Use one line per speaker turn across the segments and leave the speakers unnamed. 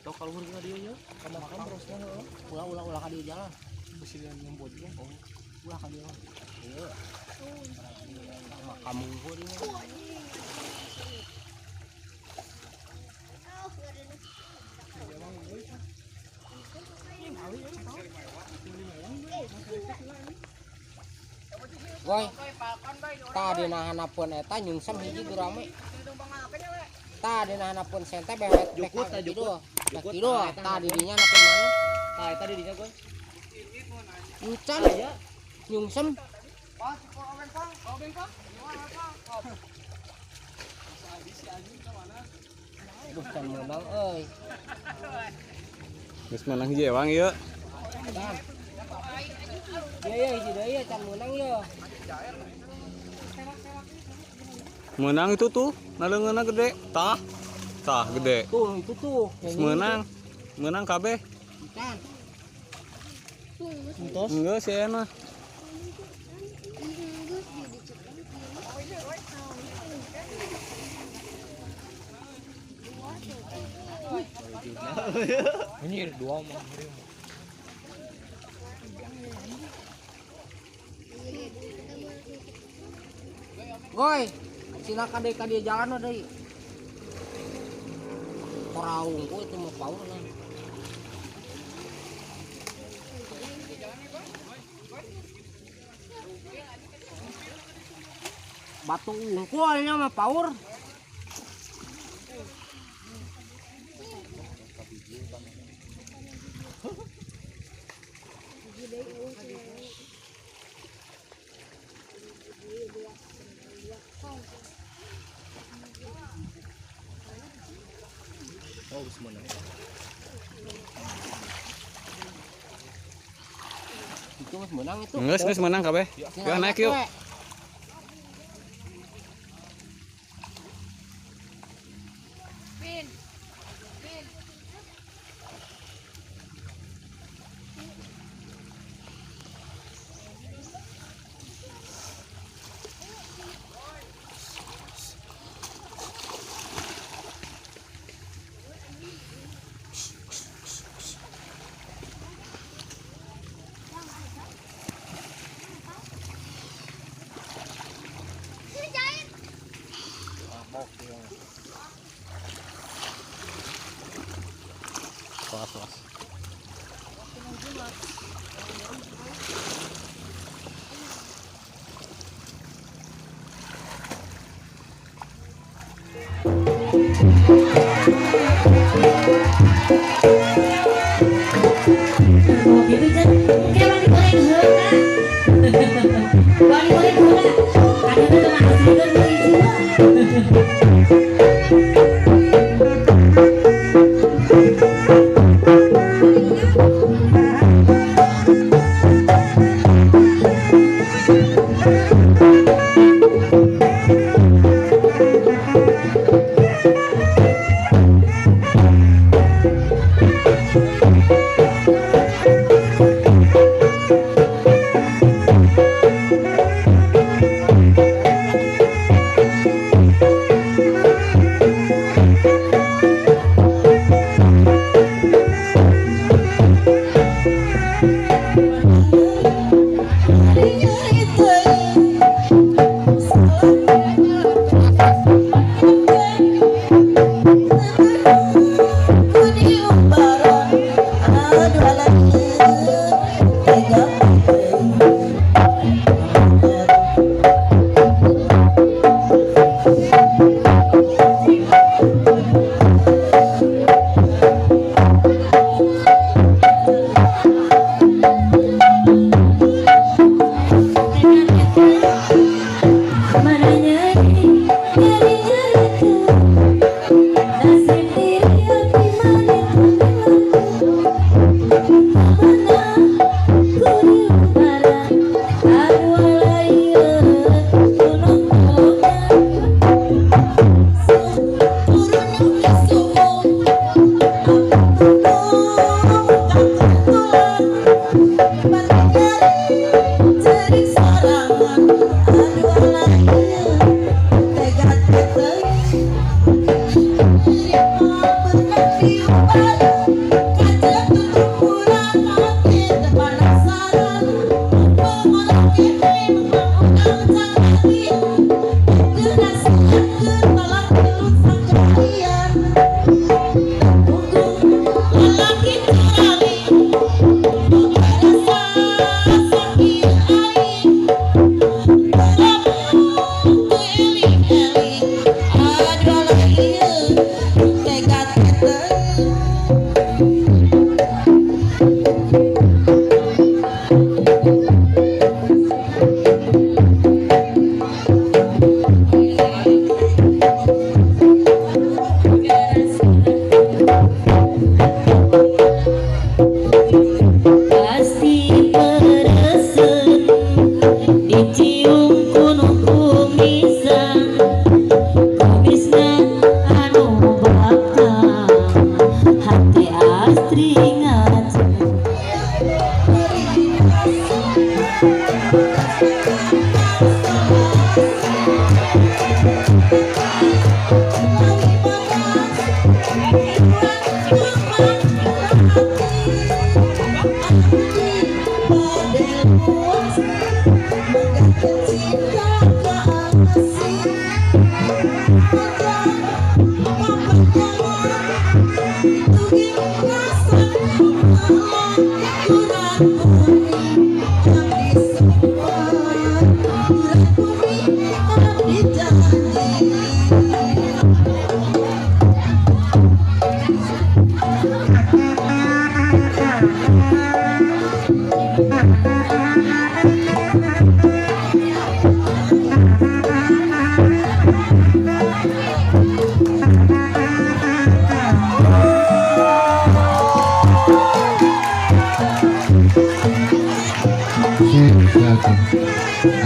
Tok kalau murni dia ya.
Makan terusnya ulah ka dieu jalan.
Presiden nyebutnya.
Oh, ulah ka dieu. Ieu. Kamu gua ini. Woi, tadi nahanapun eta nyungsem hiji gurame. Tadi nahanapun sente bewet
Jukut ta jukut.
Kilo tadi dinya napun mana?
Tah eta di dinya goi.
Encan ya. Nyungsem. Bukan menang euy.
Geus menang hiji ewang ieu.
Ya hiji deui ya can menang ya.
Menang itu tuh, naleungeunna gede. Tah. Tah gede.
Tuh itu tuh.
Geus menang. Menang kabeh.
Can.
Enggak sih mah.
Ini dua mah. Goy, sina ka dia jalan deui. Koraungku itu mah paur lah. Batu unggulnya mah paur.
Oh, geus menang.
Itu mas menang itu.
Geus menang kabeh. Yuk naik yuk. Kelas.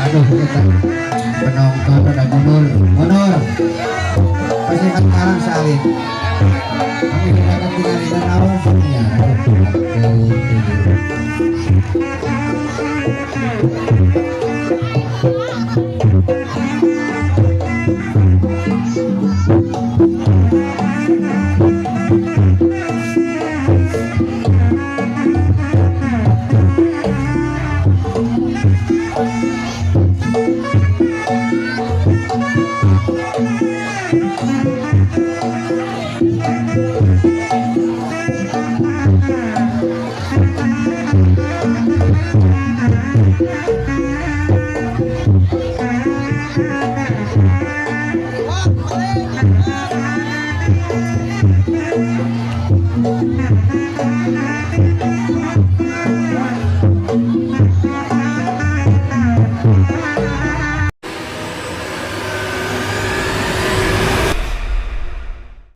aduh kita penonton pada mundur pasti kantaran salin kami tidak akan tinggal di danau ya